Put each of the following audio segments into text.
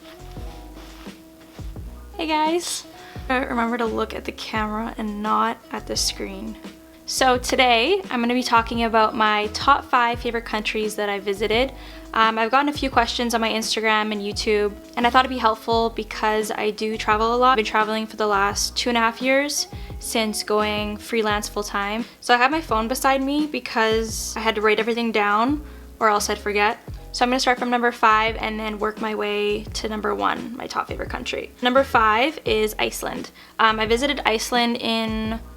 weird. Hey guys! Remember to look at the camera and not at the screen. So today I'm going to be talking about my top 5 favorite countries that I visited. I've gotten a few questions on my Instagram and YouTube, and I thought it'd be helpful because I do travel a lot. I've been traveling for the last 2.5 years since going freelance full-time. So I have my phone beside me because I had to write everything down or else I'd forget. So I'm going to start from number 5 and then work my way to number 1, my top favorite country. Number 5 is Iceland. I visited Iceland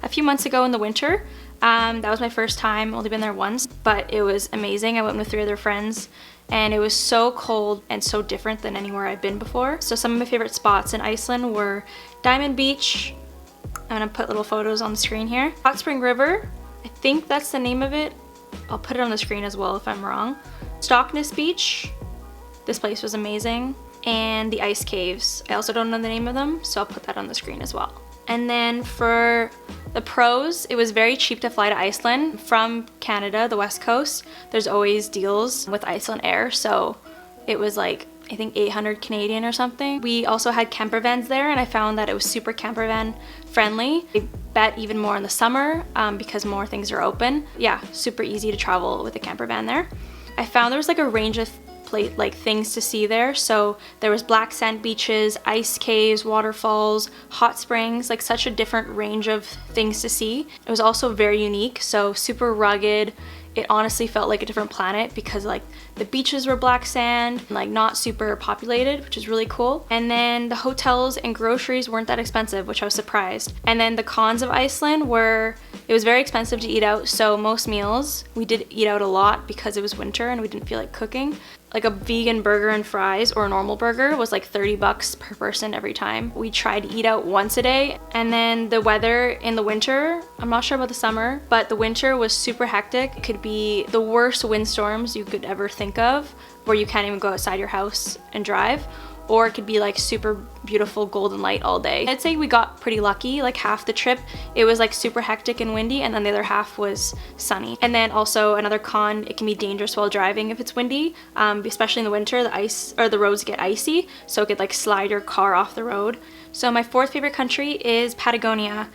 a few months ago in the winter. That was my first time, only been there once, but it was amazing. I went with 3 other friends and it was so cold and so different than anywhere I've been before. So some of my favorite spots in Iceland were Diamond Beach. I'm gonna put little photos on the screen here. Hot Spring River, I think that's the name of it. I'll put it on the screen as well if I'm wrong. Stokksnes Beach, this place was amazing. And the ice caves, I also don't know the name of them, so I'll put that on the screen as well. And then for the pros, it was very cheap to fly to Iceland. From Canada, the west coast, there's always deals with Iceland Air, so it was like, I think 800 Canadian or something. We also had camper vans there and I found that it was super camper van friendly. I bet even more in the summer because more things are open. Yeah, super easy to travel with a camper van there. I found there was like a range of things to see there. So there was black sand beaches, ice caves, waterfalls, hot springs, like such a different range of things to see. It was also very unique, so super rugged. It honestly felt like a different planet because like the beaches were black sand, like not super populated, which is really cool. And then the hotels and groceries weren't that expensive, which I was surprised. And then the cons of Iceland were it was very expensive to eat out, so most meals we did eat out a lot because it was winter and we didn't feel like cooking. Like a vegan burger and fries or a normal burger was like $30 per person every time. We tried to eat out once a day. And then the weather in the winter, I'm not sure about the summer, but the winter was super hectic. It could be the worst windstorms you could ever think of, where you can't even go outside your house and drive. Or it could be like super beautiful golden light all day. I'd say we got pretty lucky. Like half the trip it was like super hectic and windy, and then the other half was sunny. And then also another con, it can be dangerous while driving if it's windy, especially in the winter. The roads get icy, so it could like slide your car off the road. So my 4th favorite country is Patagonia.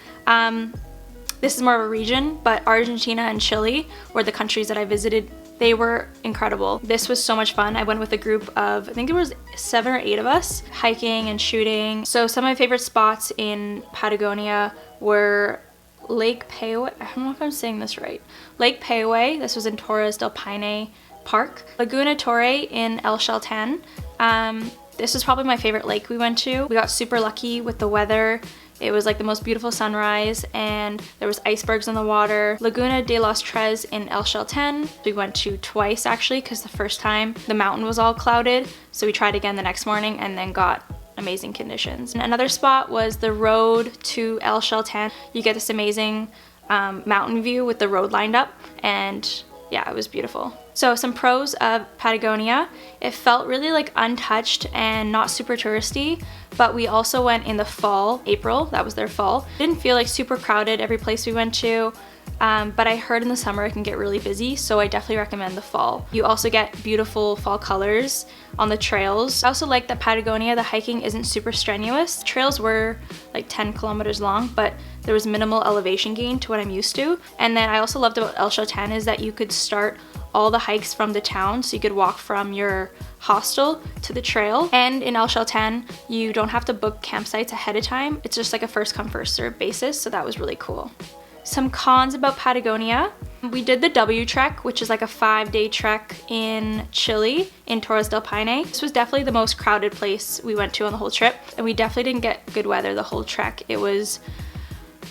This is more of a region, but Argentina and Chile were the countries that I visited. They were incredible. This was so much fun. I went with a group of, I think there was 7 or 8 of us, hiking and shooting. So some of my favorite spots in Patagonia were Lake Pehoe. I don't know if I'm saying this right. Lake Pehoe, this was in Torres del Paine Park. Laguna Torre in El Chalten. This was probably my favorite lake we went to. We got super lucky with the weather. It was like the most beautiful sunrise and there was icebergs in the water. Laguna de los Tres in El Chalten. We went to twice actually because the first time the mountain was all clouded. So we tried again the next morning and then got amazing conditions. And another spot was the road to El Chalten. You get this amazing mountain view with the road lined up, and yeah, it was beautiful. So some pros of Patagonia, it felt really like untouched and not super touristy, but we also went in the fall, April, that was their fall. It didn't feel like super crowded every place we went to, but I heard in the summer it can get really busy, so I definitely recommend the fall. You also get beautiful fall colors on the trails. I also like that Patagonia, the hiking isn't super strenuous. Trails were like 10 kilometers long, but there was minimal elevation gain to what I'm used to. And then I also loved about El Chalten is that you could start all the hikes from the town, so you could walk from your hostel to the trail. And in El Chalten, you don't have to book campsites ahead of time. It's just like a first come first serve basis, so that was really cool. Some cons about Patagonia. We did the W trek, which is like a 5-day trek in Chile, in Torres del Paine. This was definitely the most crowded place we went to on the whole trip, and we definitely didn't get good weather the whole trek. It was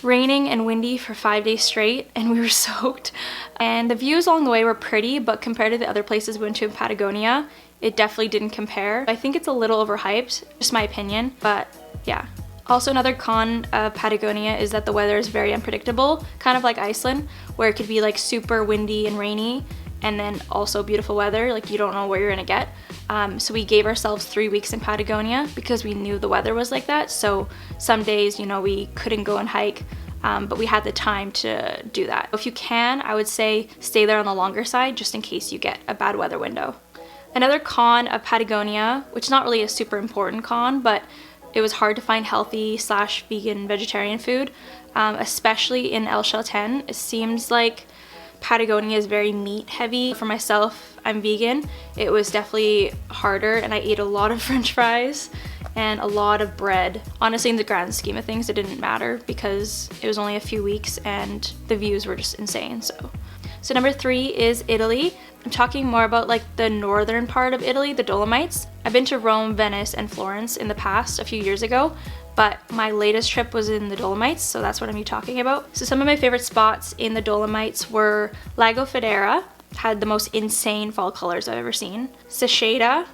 raining and windy for 5 days straight and we were soaked. And the views along the way were pretty, but compared to the other places we went to in Patagonia, it definitely didn't compare. I think it's a little overhyped, just my opinion, but yeah. Also another con of Patagonia is that the weather is very unpredictable, kind of like Iceland, where it could be like super windy and rainy and then also beautiful weather, like you don't know where you're gonna get. So we gave ourselves 3 weeks in Patagonia because we knew the weather was like that. So some days, you know, we couldn't go and hike, but we had the time to do that. If you can, I would say stay there on the longer side just in case you get a bad weather window. Another con of Patagonia, which is not really a super important con, but it was hard to find healthy / vegan vegetarian food, especially in El Chalten. It seems like Patagonia is very meat heavy. For myself, I'm vegan. It was definitely harder, and I ate a lot of french fries and a lot of bread. Honestly, in the grand scheme of things, it didn't matter because it was only a few weeks and the views were just insane. So number 3 is Italy. I'm talking more about like the northern part of Italy, the Dolomites. I've been to Rome, Venice, and Florence in the past a few years ago, but my latest trip was in the Dolomites, so that's what I'm talking about. So some of my favorite spots in the Dolomites were Lago Federa, had the most insane fall colors I've ever seen. Seceda,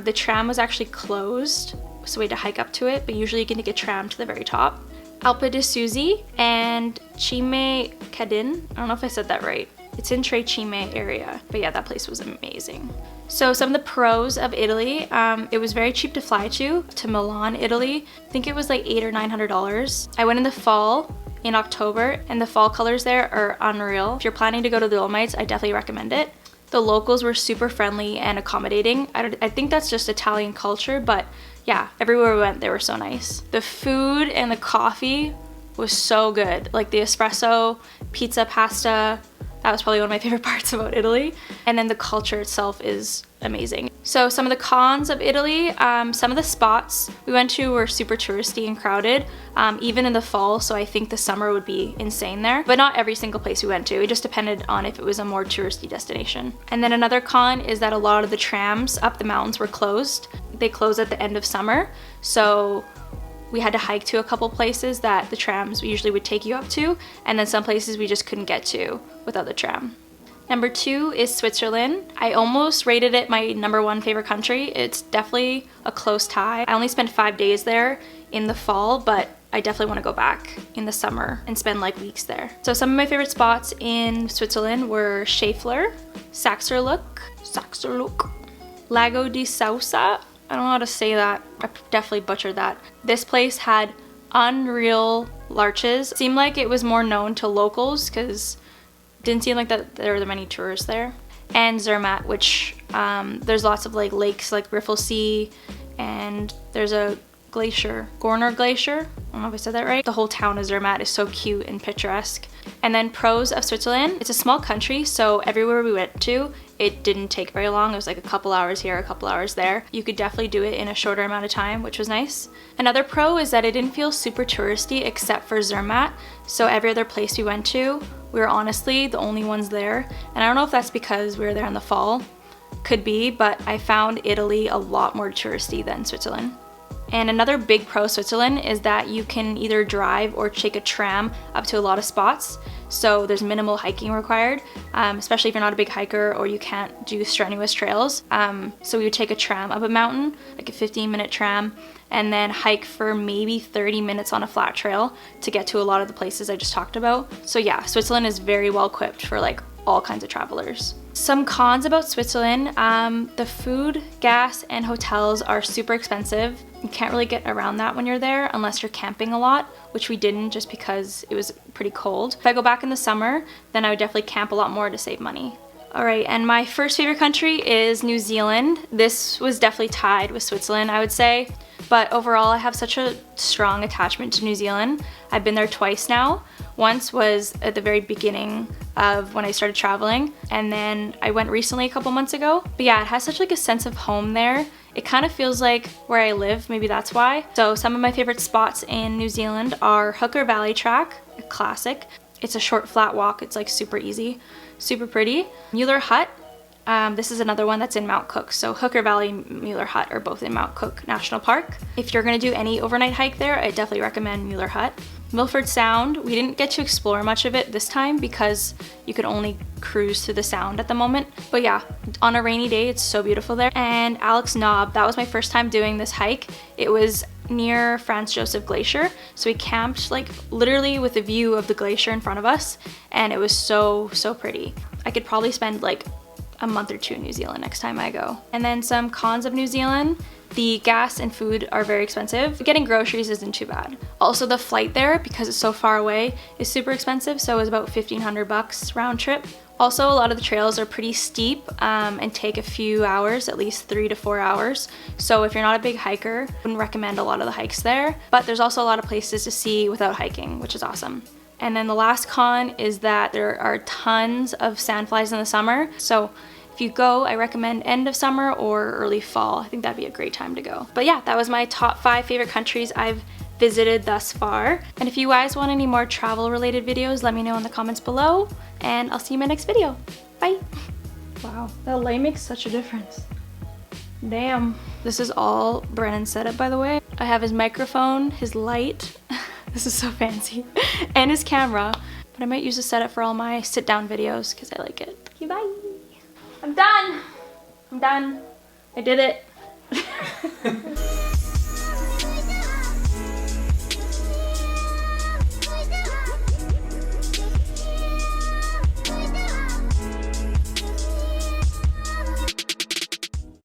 the tram was actually closed, so we had to hike up to it, but usually you can take a tram to the very top. Alpe di Suzi and Cime Cadin, I don't know if I said that right. It's in Tre Cime area, but yeah, that place was amazing. So some of the pros of Italy, it was very cheap to fly to Milan, Italy. I think it was like $800 or $900. I went in the fall, in October, and the fall colors there are unreal. If you're planning to go to the Dolomites, I definitely recommend it. The locals were super friendly and accommodating. I think that's just Italian culture, but yeah, everywhere we went, they were so nice. The food and the coffee was so good. Like the espresso, pizza, pasta, that was probably one of my favorite parts about Italy. And then the culture itself is amazing. So some of the cons of Italy, some of the spots we went to were super touristy and crowded, even in the fall, so I think the summer would be insane there. But not every single place we went to, it just depended on if it was a more touristy destination. And then another con is that a lot of the trams up the mountains were closed. They close at the end of summer, so we had to hike to a couple places that the trams usually would take you up to, and then some places we just couldn't get to without the tram. Number 2 is Switzerland. I almost rated it my number 1 favorite country. It's definitely a close tie. I only spent 5 days there in the fall, but I definitely want to go back in the summer and spend like weeks there. So some of my favorite spots in Switzerland were Schäfler, Saxerlook, Lago di Saoseo. I don't know how to say that. I definitely butchered that. This place had unreal larches. It seemed like it was more known to locals because it didn't seem like that there were many tourists there. And Zermatt, which there's lots of like lakes like Riffelsee, and there's a glacier, Gorner Glacier. I don't know if I said that right. The whole town of Zermatt is so cute and picturesque. And then pros of Switzerland, it's a small country, so everywhere we went to, it didn't take very long. It was like a couple hours here, a couple hours there. You could definitely do it in a shorter amount of time, which was nice. Another pro is that it didn't feel super touristy except for Zermatt. So every other place we went to, we were honestly the only ones there. And I don't know if that's because we were there in the fall. Could be, but I found Italy a lot more touristy than Switzerland. And another big pro of Switzerland is that you can either drive or take a tram up to a lot of spots. So there's minimal hiking required, especially if you're not a big hiker or you can't do strenuous trails. So we would take a tram up a mountain, like a 15-minute tram, and then hike for maybe 30 minutes on a flat trail to get to a lot of the places I just talked about. So yeah, Switzerland is very well equipped for like all kinds of travelers. Some cons about Switzerland, the food, gas, and hotels are super expensive. You can't really get around that when you're there unless you're camping a lot, which we didn't just because it was pretty cold. If I go back in the summer, then I would definitely camp a lot more to save money. Alright, and my first favorite country is New Zealand. This was definitely tied with Switzerland, I would say. But overall, I have such a strong attachment to New Zealand. I've been there twice now. Once was at the very beginning of when I started traveling, and then I went recently a couple months ago. But yeah, it has such like a sense of home there. It kind of feels like where I live, maybe that's why. So some of my favorite spots in New Zealand are Hooker Valley Track, a classic. It's a short flat walk, it's like super easy, super pretty. Mueller Hut, this is another one that's in Mount Cook. So Hooker Valley and Mueller Hut are both in Mount Cook National Park. If you're gonna do any overnight hike there, I definitely recommend Mueller Hut. Milford Sound, we didn't get to explore much of it this time because you could only cruise through the sound at the moment. But yeah, on a rainy day, it's so beautiful there. And Alex Knobb, that was my first time doing this hike. It was near Franz Josef Glacier. So we camped like literally with a view of the glacier in front of us. And it was so, so pretty. I could probably spend like a month or two in New Zealand next time I go. And then some cons of New Zealand. The gas and food are very expensive. Getting groceries isn't too bad. Also the flight there, because it's so far away, is super expensive. So it was about $1,500 round trip, Also, a lot of the trails are pretty steep and take a few hours, at least 3 to 4 hours. So if you're not a big hiker, I wouldn't recommend a lot of the hikes there. But there's also a lot of places to see without hiking, which is awesome. And then the last con is that there are tons of sandflies in the summer. So if you go, I recommend end of summer or early fall. I think that'd be a great time to go. But yeah, that was my top 5 favorite countries I've visited thus far. And if you guys want any more travel related videos, let me know in the comments below, and I'll see you in my next video. Bye. Wow, that light makes such a difference. Damn. This is all Brennan's setup, by the way. I have his microphone, his light, this is so fancy, and his camera, but I might use this setup for all my sit down videos because I like it. Okay, bye. I'm done. I did it.